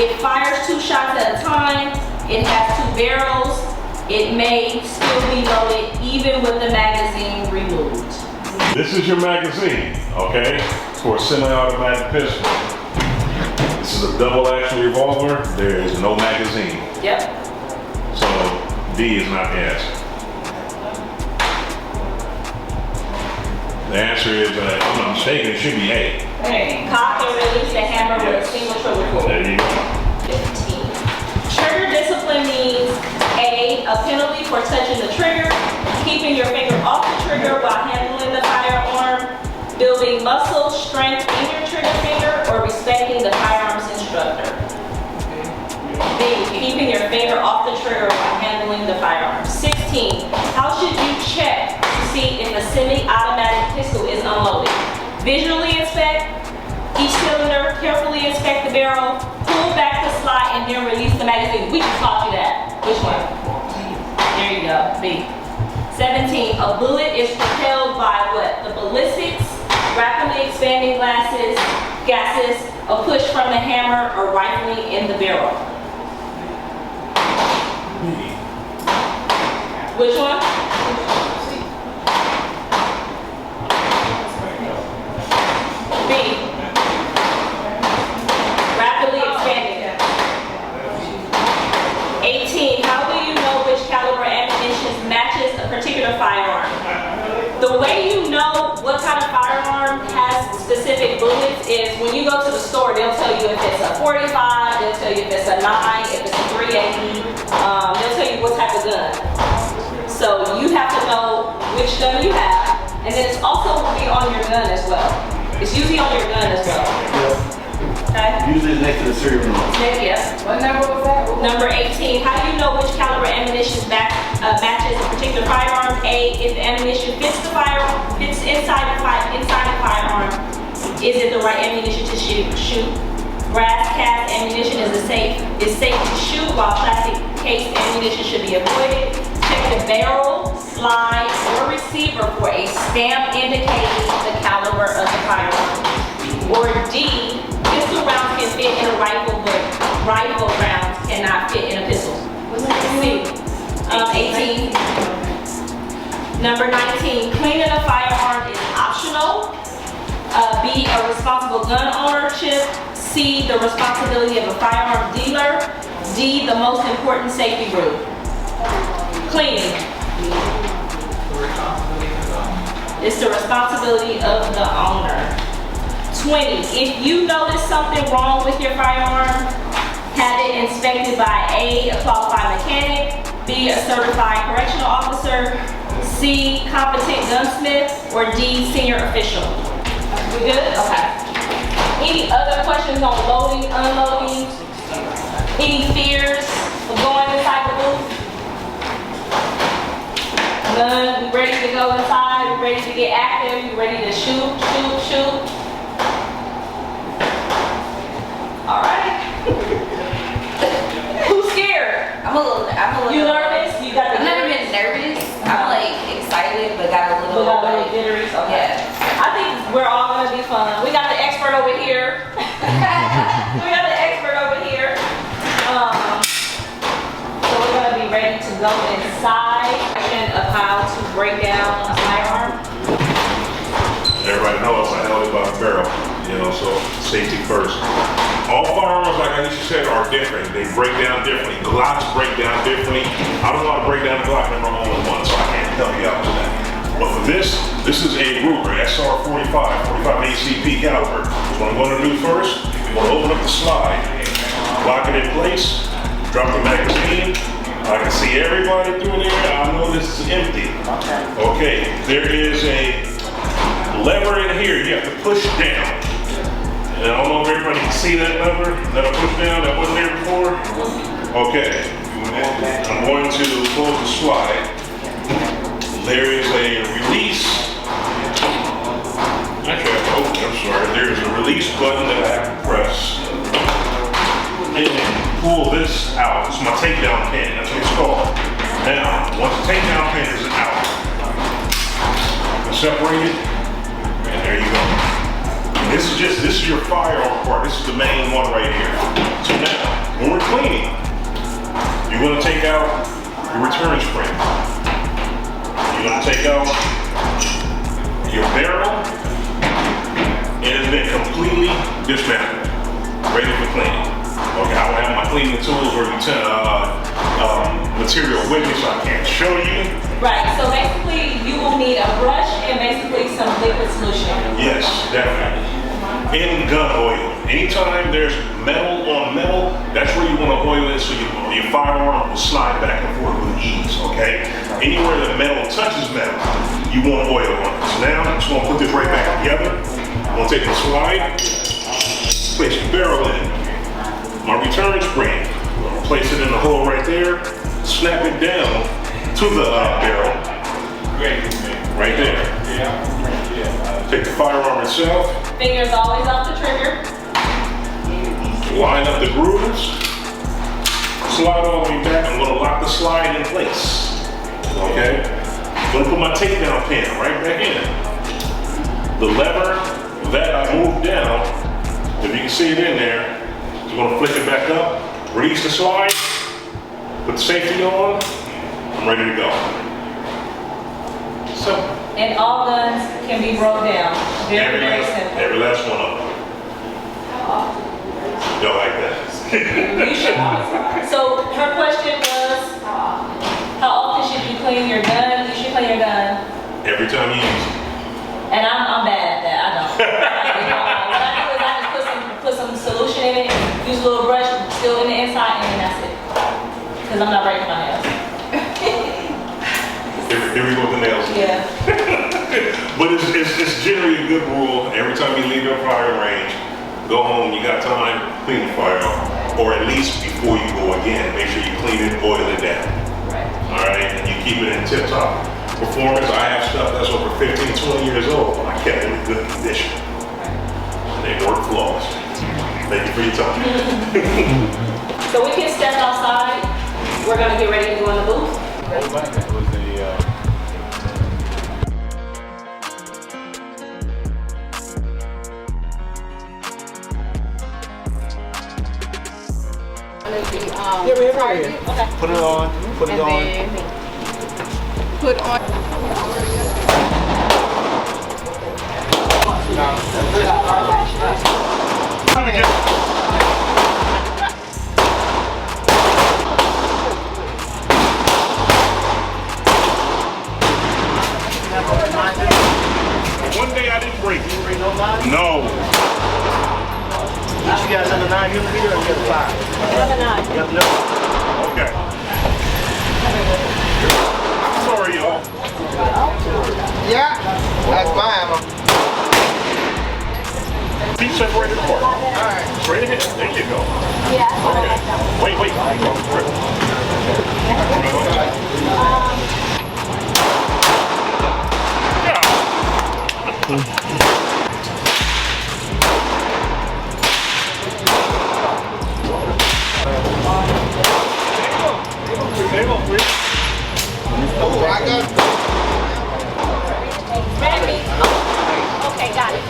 It fires 2 shots at a time. It has 2 barrels. It may still be loaded even with the magazine removed. This is your magazine, okay? For a semi-automatic pistol. This is a double action revolver. There is no magazine. Yep. So D is not the answer. The answer is, if I'm not mistaken, it should be A. Okay. Cock and release the hammer with a single trigger pull. There you go. 15. Trigger discipline means A, a penalty for touching the trigger, keeping your finger off the trigger while handling the firearm, building muscle strength in your trigger finger, or respecting the firearms instructor. B, keeping your finger off the trigger while handling the firearm. 16, how should you check to see if a semi-automatic pistol is unloaded? Visually inspect each cylinder, carefully inspect the barrel, pull back the slide, and then release the magazine. We just taught you that. Which one? There you go, B. 17, a bullet is propelled by what? The ballistics, rapidly expanding gases, a push from the hammer, or rifling in the barrel. Which one? B. Rapidly expanding. 18, how do you know which caliber ammunition matches a particular firearm? The way you know what kind of firearm has specific bullets is when you go to the store, they'll tell you if it's a 45, they'll tell you if it's a 9, if it's a 380, they'll tell you what type of gun. So you have to know which gun you have, and then it's also will be on your gun as well. It's usually on your gun as well. Okay? Usually it's next to the serial number. Yes. What number was that? Number 18, how do you know which caliber ammunition matches a particular firearm? A, if the ammunition fits inside the firearm, is it the right ammunition to shoot? Brass cast ammunition is safe to shoot, while plastic case ammunition should be avoided. Check the barrel, slide, or receiver for a stamp indicating the caliber of the firearm. Or D, pistol rounds can fit in a rifle, but rifle rounds cannot fit in a pistol. C. 18. Number 19, cleaning a firearm is optional. B, a responsible gun ownership. C, the responsibility of a firearm dealer. D, the most important safety rule. Cleaning. It's the responsibility of the owner. 20, if you notice something wrong with your firearm, have it inspected by A, a qualified mechanic, B, a certified correctional officer, C, competent gunsmith, or D, senior official. We good? Okay. Any other questions on loading, unloading? Any fears of going inside the booth? None? We ready to go inside? We ready to get active? We ready to shoot? All right. Who's scared? I'm a little. You nervous? You got the I'm not even nervous. I'm like excited, but got a little. Like, jittery. Okay. yeah. I think we're all gonna be fun. We got the expert over here. We got the expert over here. So we're gonna be ready to go inside of how to break down a firearm. Everybody knows I held it by the barrel, so safety first. All firearms, like Aisha said, are different. They break down differently. Glocks break down differently. I don't know how to break down a Glock, never owned one, so I can't help you out with that. But for this is a Ruger SR 45 ACP caliber. What I'm going to do first, I'm going to open up the slide, lock it in place, drop the magazine. I can see everybody through there. I know this is empty. Okay, there is a lever in here you have to push down. And I don't know if everybody can see that lever that I pushed down that wasn't there before. Okay, I'm going to close the slide. There is a release. Actually, I'm sorry. There is a release button that I have to press. And pull this out. It's my takedown pin. That's what it's called. Now, once the takedown pin is out, separate it, and there you go. This is your firearm part. This is the main one right here. So now, when we're cleaning, you're gonna take out your return spring. You're gonna take out your barrel, and it's been completely dismantled, ready for cleaning. Okay, I don't have my cleaning tools or material with me, so I can't show you. Right, so basically you will need a brush and basically some liquid solution. Yes, definitely. And gun oil. Anytime there's metal on metal, that's where you want to oil it so your firearm will slide back and forth with ease, okay? Anywhere that metal touches metal, you want oil on it. So now I'm just going to put this right back together. I'm going to take the slide, place the barrel in. My return spring, I'm going to place it in the hole right there, snap it down to the barrel, right there. Take the firearm itself. Fingers always off the trigger. Line up the grooves. Slide all the way back. I'm going to lock the slide in place. Okay? I'm going to put my takedown pin right back in. The lever that I moved down, if you can see it in there, I'm going to flick it back up, release the slide, put the safety on, I'm ready to go. So. And all guns can be broke down. Very, very simple. Every last one of them. Don't like that. You should. So her question was, how often should you clean your gun? You should clean your gun. Every time you use it. And I'm bad at that. I don't. What I do is I just put some solution in it, use a little brush, still in the inside, and then that's it. Because I'm not breaking my nails. Here we go with the nails. Yeah. But it's generally a good rule. Every time you leave your firing range, go home, you got time, clean the firearm. Or at least before you go again, make sure you clean it, oil it down. Right. All right, and you keep it in tip-top performance. I have stuff that's over 15, 20 years old, and I kept it in good condition. And they work flawlessly. Thank you for your time. So we can step outside. We're gonna get ready to go in the booth. Target. Okay. Put it on. Put it And on. then put on. One day I didn't break it. No. Each you guys have a 9 millimeter or you have a 5? I have a 9. You have no. Okay. I'm sorry, y'all. Yeah, that's my ammo. Feet separated apart. Alright. Straight ahead. There you go. Yeah. Okay. Wait. Oh, I got. Ready? Okay, got it.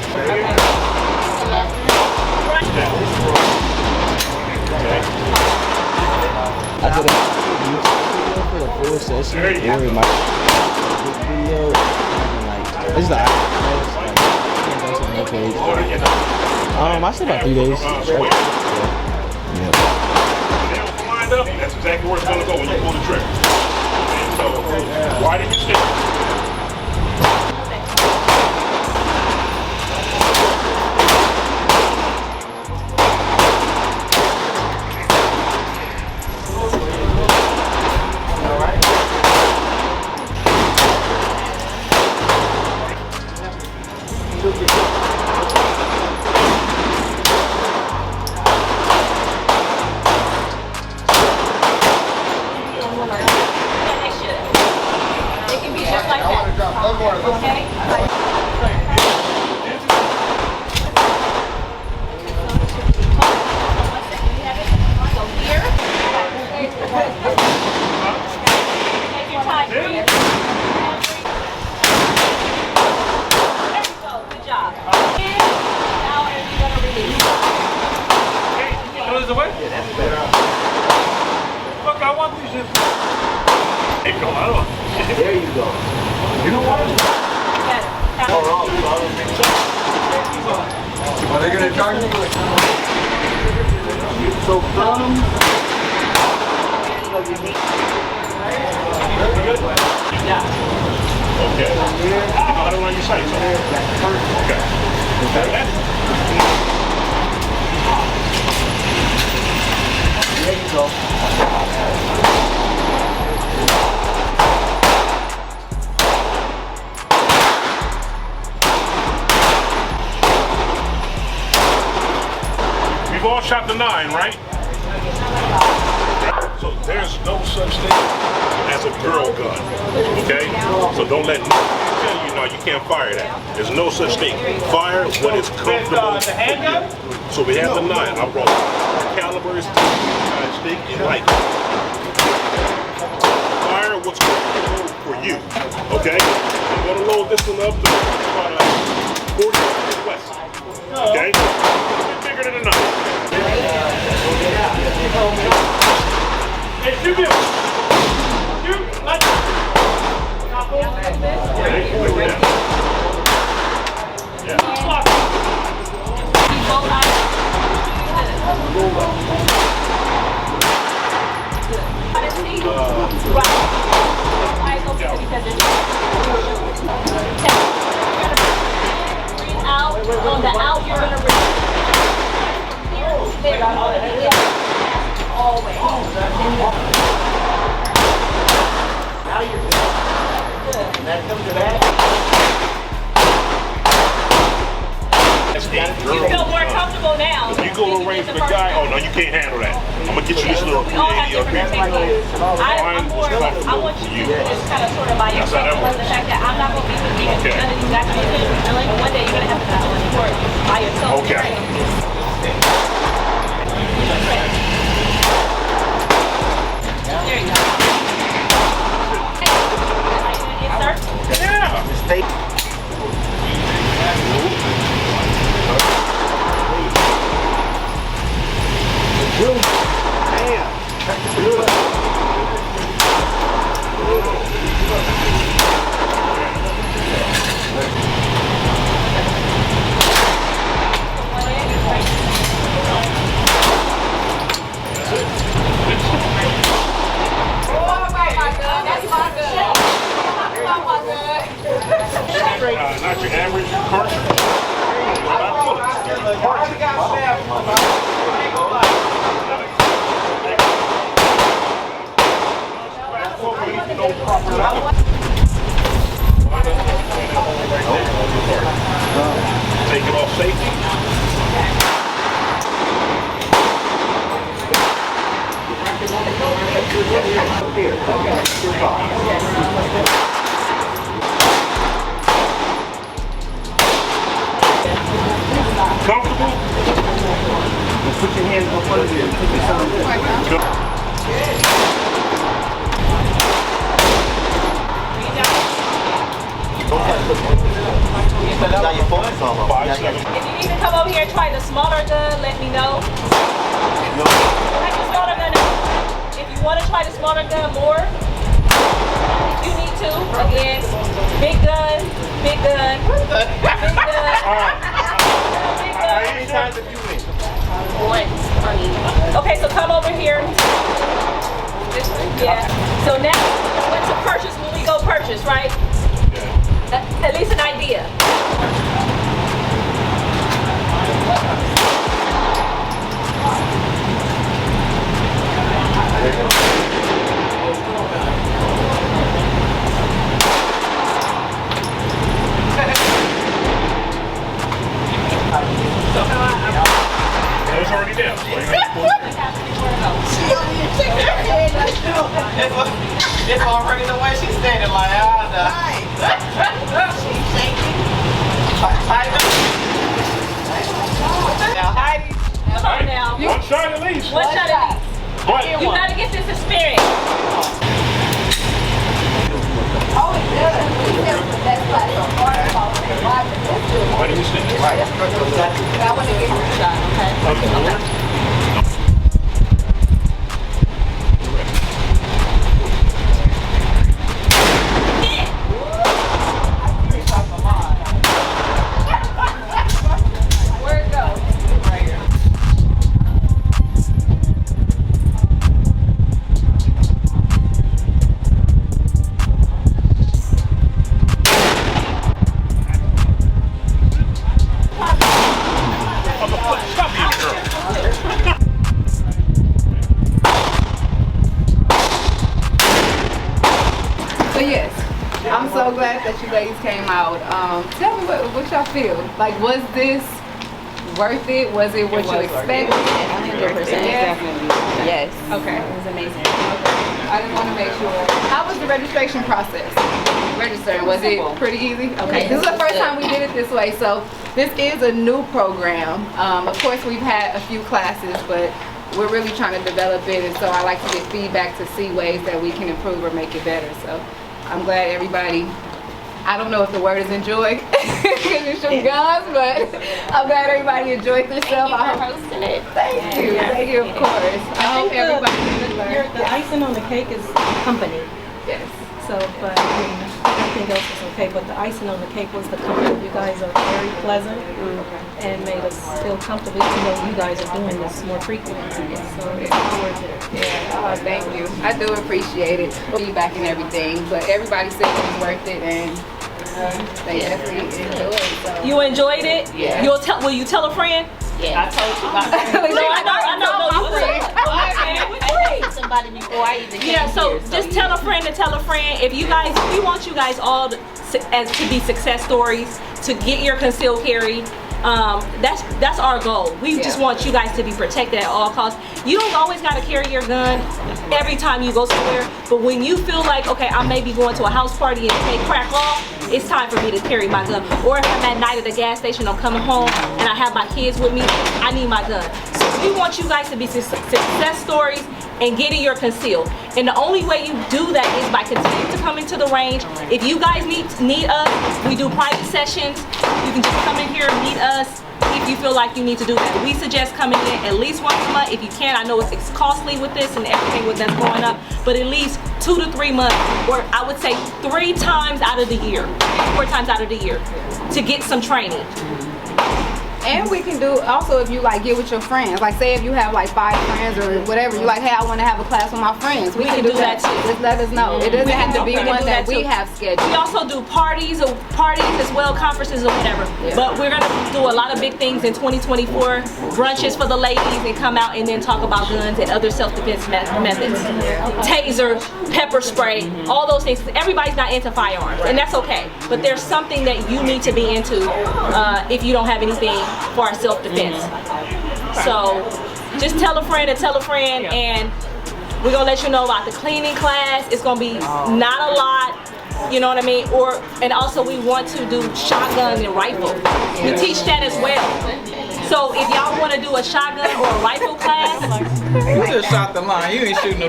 I did a video for the full session or my video. Like, it's the I said about 3 days. Nails lined up, that's exactly where it's going to go when you pull the trigger. And so, why did you stick? It can be just like that. Okay? So here. Take your time here. There you go. Good job. Now are you gonna release? Look, I want these in. Hey, come on. There you go. You know what? Yes. Are they gonna charge you? So from Okay. You know how to run your sights on. Okay. there you go. We've all shot the 9, right? So there's no such thing as a girl gun, okay? So don't let nobody tell you, no, you can't fire that. There's no such thing. Fire what is comfortable. The handgun? So we have the 9. I brought calibers, stick, you like it. Fire what's comfortable for you, okay? I'm gonna load this one up to about 40 west, okay? A bit bigger than a 9. Hey, shoot him! Shoot! Let On the out, you're gonna always. Now you're good. That comes to that. You feel more comfortable now. If you go to range with a guy, oh no, you can't handle that. I'm gonna get you this little We all have 380 or different 350. techniques. I want you to just kind of sort of by That's how that yourself. works. The fact that I'm not going to be with you Okay. none of these activities. And one day you're going to have to do this work by yourself. Okay. There you go. Insert. Yeah. Mistake. here. Okay. Good call. Comfortable? Put your hands up under there. Put your hands up. If you need to come over here and try the smaller gun, let me know. Try the smaller gun. If you want to try the smaller gun more, if you need to. Again, big gun, big gun, big gun. How many times have you been? Okay, so come over here. This one? Yeah. So now, what to purchase when we go purchase, right? At least an idea. It's already down. It's already the way she's standing like, She's shaking. Heidi. Come on now. One shot at least. One shot at least. But You gotta get this experience. Oh, it does. It's the best class on waterfall. why do you stand there? I want to give you a shot, okay? Okay. Where it go? Stop being a girl. So yes, I'm so glad that you ladies came out. Tell me what y'all feel. Like, was this worth it? Was it what you expected? 100%. Yeah. Definitely. Yes. Okay. It was amazing. I just want to make sure. How was the registration process? Registering, was it pretty easy? Okay. This is the first time we did it this way, so this is a new program. Of course, we've had a few classes, but we're really trying to develop it, and so I like to get feedback to see ways that we can improve or make it better. So I'm glad everybody, I don't know if the word is enjoy, because you shoot guns, but I'm glad everybody enjoyed themselves. Thank you for hosting it. Thank you. Thank you, of course. I hope everybody The icing on the cake is company. Yes. So, but I mean, everything else was okay. But the icing on the cake was the company. You guys are very pleasant and made us feel comfortable to know you guys are doing this more frequently. So it's worth it. Yeah, thank you. I do appreciate it. Feedback and everything, but everybody said it was worth it, and they definitely enjoyed it. So. You enjoyed it? Yeah. Will you tell a friend? Yeah. I told you about I know. I need somebody before I even came Yeah, so here, just tell a friend to tell a friend. If we want you guys all to be success stories, to get your concealed carry. That's our goal. We just want you guys to be protected at all costs. You don't always got to carry your gun every time you go somewhere, but when you feel like, okay, I may be going to a house party and take crack off, it's time for me to carry my gun. Or if I'm at night at the gas station, I'm coming home and I have my kids with me, I need my gun. So we want you guys to be success stories and getting your concealed. And the only way you do that is by continuing to come into the range. If you guys need us, we do private sessions. You can just come in here and meet us if you feel like you need to do that. We suggest coming in at least once a month if you can. I know it's costly with this and everything with that's going up, but at least 2 to 3 months, or I would say 3 times out of the year, 4 times out of the year, to get some training. And we can do also if you like get with your friends. Like say if you have like 5 friends or whatever, you like, hey, I want to have a class with my friends. We can do that too. Just let us know. It doesn't have to be one that we have scheduled. We also do parties as well, conferences or whatever. Yeah. But we're gonna do a lot of big things in 2024. Brunches for the ladies and come out and then talk about guns and other self-defense methods. Taser, pepper spray, all those things. Everybody's not into firearms, and that's okay. But there's something that you need to be into if you don't have anything for our self-defense. So just tell a friend and We're gonna let you know about the cleaning class. It's gonna be not a lot. You know what I mean? And also we want to do shotgun and rifle. We teach that as well. So if y'all want to do a shotgun or a rifle class, You just shot the line. You ain't shooting no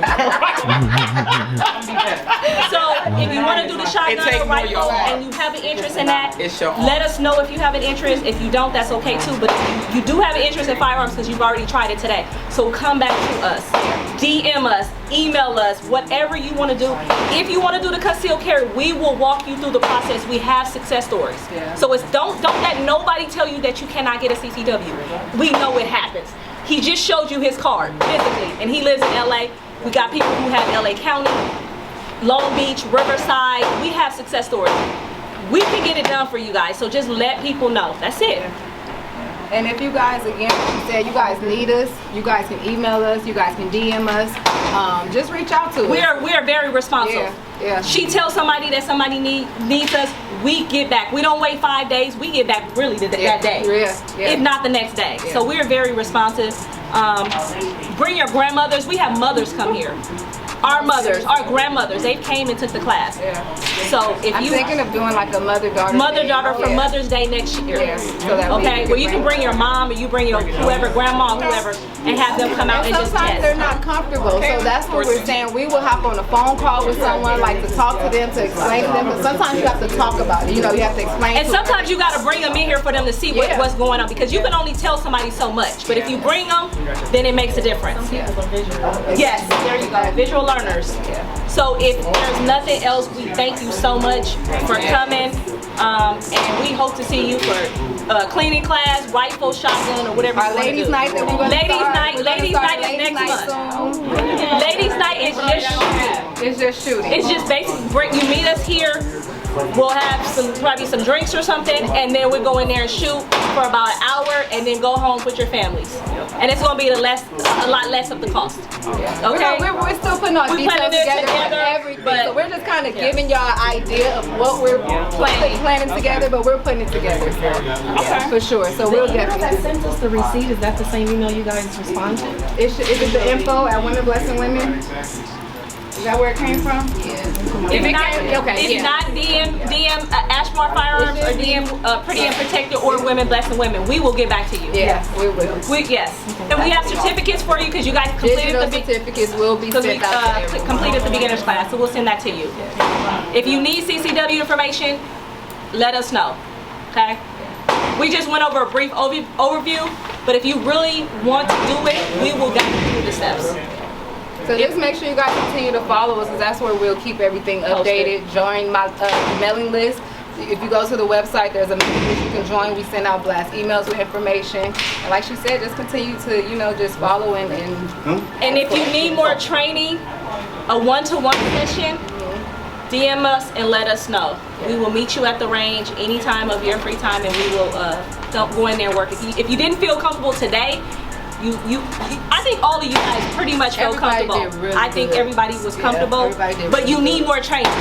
so if you want to do the shotgun or rifle and you have an interest in that, It's your arm. let us know if you have an interest. If you don't, that's okay too. But if you do have an interest in firearms because you've already tried it today, so come back to us, DM us, email us, whatever you want to do. If you want to do the concealed carry, we will walk you through the process. We have success stories. So it's don't let nobody tell you that you cannot get a CCW. We know it happens. He just showed you his card physically, and he lives in LA. We got people who have LA County, Long Beach, Riverside. We have success stories. We can get it done for you guys. So just let people know. That's it. And if you guys, again, like you said, you guys need us, you guys can email us, you guys can DM us. Just reach out to us. We are very responsive. Yeah. She tells somebody that somebody needs us, we get back. We don't wait 5 days. We get back really that day. Yeah. If not the next day. So we're very responsive. Bring your grandmothers. We have mothers come here. Our mothers, our grandmothers, they came and took the class. So if I'm thinking of doing like a mother-daughter for Mother's Day next year. So that Okay, where you can bring your mom or you bring your whoever, grandma, whoever, and have them come out and just sometimes test. they're not comfortable, so that's what we're saying. We will hop on a phone call with someone, like to talk to them, to explain to them. But sometimes you have to talk about it. You know, you have to explain. And sometimes you got to bring them in here for them to see what's going on, because you can only tell somebody so much. But if you bring them, then it makes a difference. Yes, there you go. Visual learners. So if there's nothing else, we thank you so much for coming, and we hope to see you for cleaning class, rifle, shotgun, or whatever. Our ladies' night that we're going to start. Ladies' night is next month. Ladies' night is just shooting. It's just shooting. It's just basically you meet us here. We'll have probably some drinks or something, and then we go in there and shoot for about an hour, and then go home with your families. And it's going to be a lot less of the cost. Okay, we're still putting our details together, everything. So we're just kind of giving y'all an idea of what we're planning together, but we're putting it together. For sure. So we'll definitely. That sent us the receipt. Is that the same email you guys respond to? Is it the info@WomenBlessingWomen? Is that where it came from? If not, DM Ashmar Firearms or DM Pretty and Protected or Women Blessing Women. We will get back to you. Yeah, we will. And we have certificates for you because you guys completed Digital certificates will be sent out to everyone. Completed the beginner's class, so we'll send that to you. If you need CCW information, let us know. Okay? We just went over a brief overview, but if you really want to do it, we will guide you through the steps. So just make sure you guys continue to follow us, because that's where we'll keep everything updated. Join my mailing list. If you go to the website, there's a mailing list you can join. We send out blast emails with information. And like she said, just continue to, just follow and if you need more training, a one-to-one session, DM us and let us know. We will meet you at the range anytime of your free time, and we will go in there and work. If you didn't feel comfortable today, I think all of you guys pretty much felt comfortable. I think everybody was comfortable, but you need more training.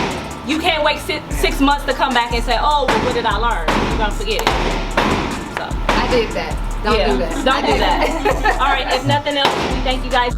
You can't wait 6 months to come back and say, oh, well, what did I learn? You're gonna forget it. So I did that. Don't do that. Don't do that. All right, if nothing else, we thank you guys.